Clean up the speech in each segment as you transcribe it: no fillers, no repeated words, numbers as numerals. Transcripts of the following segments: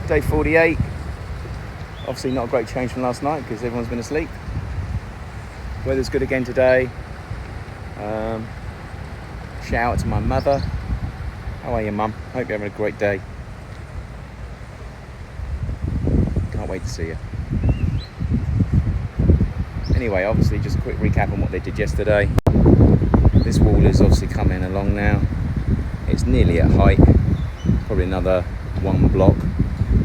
Day 48. Obviously not a great change from last night because everyone's been asleep. Weather's good again today. Shout out to my mother. How are you, Mum? Hope you're having a great day. Can't wait to see you. Anyway, obviously just a quick recap on what they did yesterday. This wall is obviously coming along now. It's nearly at height, probably another 1 block,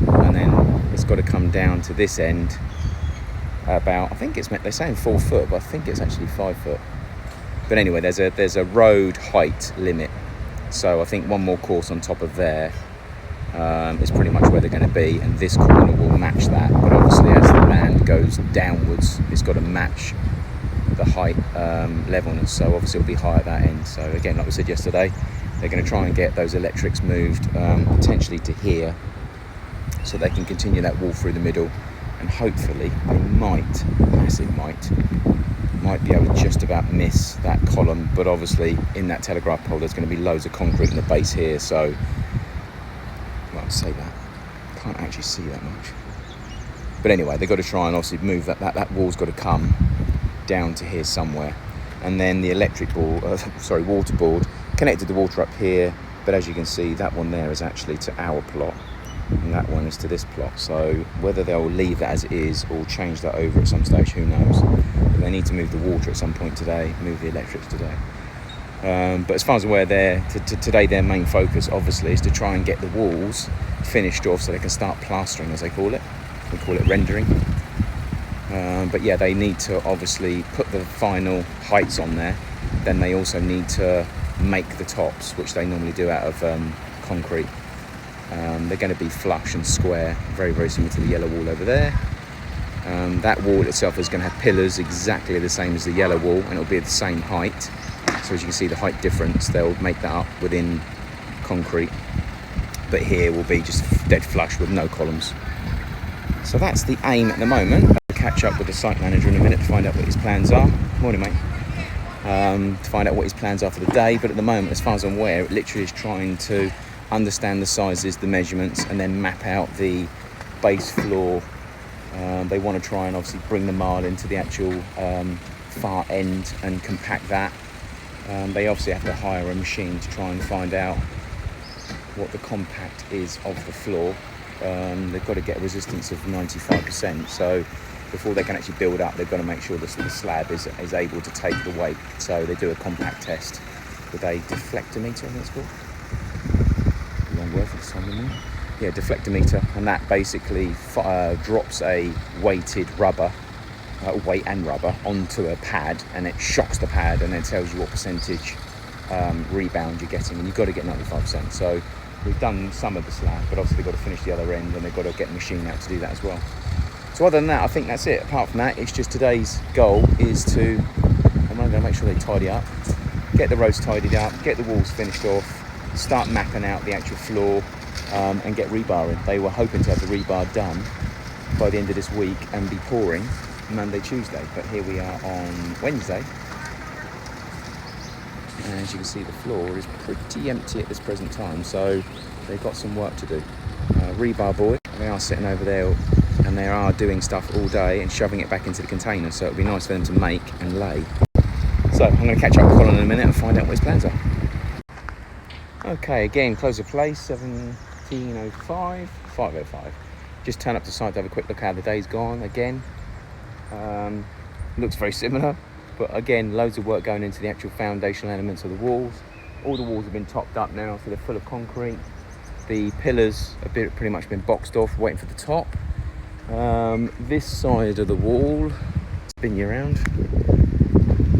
and then it's got to come down to this end about, I think it's, they're saying 4 foot, but I think it's actually 5 foot. But anyway, there's a road height limit, so I think one more course on top of there is pretty much where they're going to be, and this corner will match that. But obviously as the land goes downwards, it's got to match the height levelness, so obviously it'll be high at that end. So again, like we said yesterday, they're going to try and get those electrics moved potentially to here, so they can continue that wall through the middle, and hopefully they might be able to just about miss that column. But obviously in that telegraph pole there's going to be loads of concrete in the base here, so well, I'll say that can't actually see that much. But anyway, they've got to try and obviously move that wall's got to come down to here somewhere, and then the electric ball water board connected the water up here, but as you can see that one there is actually to our plot and that one is to this plot. So whether they'll leave that as it is or change that over at some stage, who knows. But they need to move the water at some point today, move the electrics today. But as far as I'm aware, today their main focus obviously is to try and get the walls finished off so they can start plastering, as they call it. We call it rendering. But yeah, they need to obviously put the final heights on there. Then they also need to make the tops, which they normally do out of concrete. They're going to be flush and square, very, very similar to the yellow wall over there. That wall itself is going to have pillars exactly the same as the yellow wall, and it'll be at the same height. So as you can see the height difference, they'll make that up within concrete. But here will be just dead flush with no columns. So that's the aim at the moment. I'll catch up with the site manager in a minute to find out what his plans are. Morning, mate. To find out what his plans are for the day. But at the moment, as far as I'm aware, it literally is trying to understand the sizes, the measurements, and then map out the base floor. They want to try and obviously bring the mile into the actual far end and compact that. They obviously have to hire a machine to try and find out what the compact is of the floor. They've got to get a resistance of 95%, so before they can actually build up, they've got to make sure the slab is able to take the weight. So they do a compact test with a deflectometer, I think it's called. Long word for the time, isn't it? Yeah, deflectometer, and that basically drops a weighted rubber, weight and rubber, onto a pad, and it shocks the pad and then tells you what percentage rebound you're getting, and you've got to get 95%. So we've done some of the slab, but obviously they've got to finish the other end, and they've got to get the machine out to do that as well. So other than that, I think that's it. Apart from that, it's just today's goal is to, I'm going to make sure they tidy up, get the roads tidied up, get the walls finished off, start mapping out the actual floor, and get rebarring. They were hoping to have the rebar done by the end of this week and be pouring Monday, Tuesday, but here we are on Wednesday, and as you can see the floor is pretty empty at this present time, so they've got some work to do. Rebar boy, they are sitting over there and they are doing stuff all day and shoving it back into the container, so it'll be nice for them to make and lay. So I'm going to catch up with Colin in a minute and find out what his plans are. Okay, again, close of play, 17:05, 5:05. Just turn up to site to have a quick look how the day's gone. Again, looks very similar, but again, loads of work going into the actual foundational elements of the walls. All the walls have been topped up now, so they're full of concrete. The pillars have pretty much been boxed off, waiting for the top. This side of the wall, spin you around.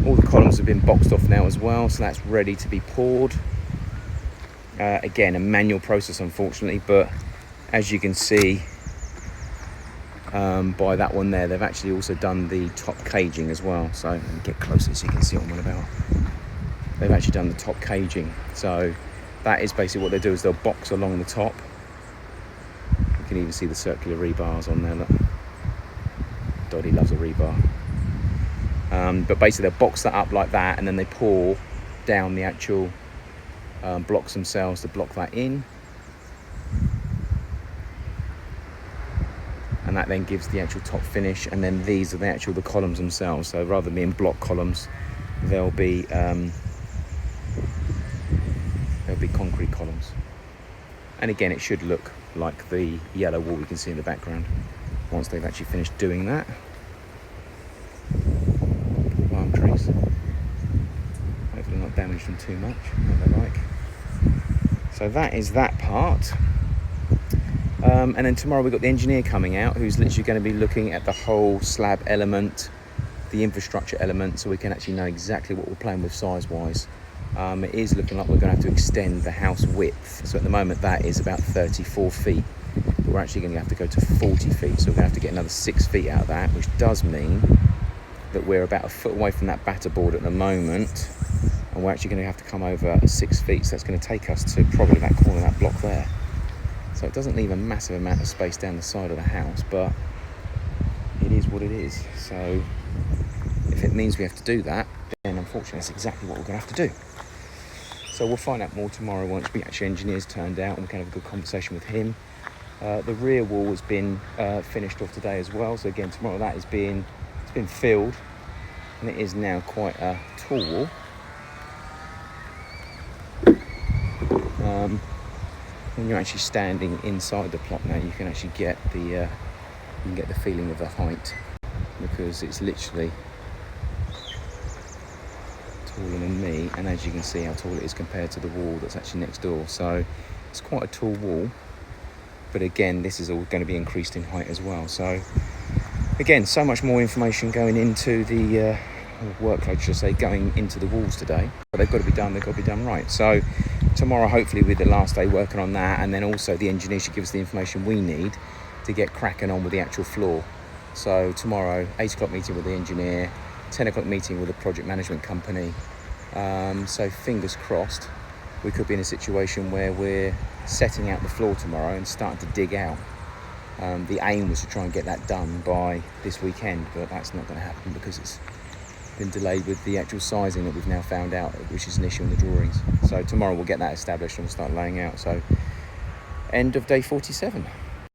All the columns have been boxed off now as well, so that's ready to be poured. Again, a manual process, unfortunately, but as you can see by that one there, they've actually also done the top caging as well. So let me get closer so you can see what I'm on about. They've actually done the top caging, so that is basically what they do, is they'll box along the top. You can even see the circular rebars on there, look. Doddy loves a rebar. But basically they'll box that up like that, and then they pour down the actual blocks themselves to block that in. that then gives the actual top finish, and then these are the columns themselves. So rather than being block columns, they'll be concrete columns. And again, it should look like the yellow wall we can see in the background once they've actually finished doing that. Palm trees, hopefully not damaged them too much, what they like. So that is that part. And then tomorrow we've got the engineer coming out, who's literally going to be looking at the whole slab element, the infrastructure element, so we can actually know exactly what we're playing with size-wise. It is looking like we're going to have to extend the house width. So at the moment that is about 34 feet. But we're actually going to have to go to 40 feet. So we're going to have to get another 6 feet out of that, which does mean that we're about a foot away from that batter board at the moment. And we're actually going to have to come over 6 feet. So that's going to take us to probably that corner of that block there. So it doesn't leave a massive amount of space down the side of the house, but it is what it is. So if it means we have to do that, then unfortunately that's exactly what we're going to have to do. So we'll find out more tomorrow once the actual engineer's turned out and we can have a good conversation with him. The rear wall has been finished off today as well. So again, tomorrow that it's been filled, and it is now quite a tall wall. When you're actually standing inside the plot now, you can actually get the feeling of the height, because it's literally taller than me, and as you can see how tall it is compared to the wall that's actually next door. So it's quite a tall wall, but again, this is all going to be increased in height as well. So again, so much more information going into the workload, should I say, going into the walls today. But they've got to be done, they've got to be done right. So tomorrow, hopefully, with the last day working on that, and then also the engineer should give us the information we need to get cracking on with the actual floor. So tomorrow, 8 o'clock meeting with the engineer, 10 o'clock meeting with the project management company. So fingers crossed, we could be in a situation where we're setting out the floor tomorrow and starting to dig out. The aim was to try and get that done by this weekend, but that's not going to happen because it's been delayed with the actual sizing that we've now found out, which is an issue in the drawings. So tomorrow we'll get that established and we'll start laying out. So end of day 47.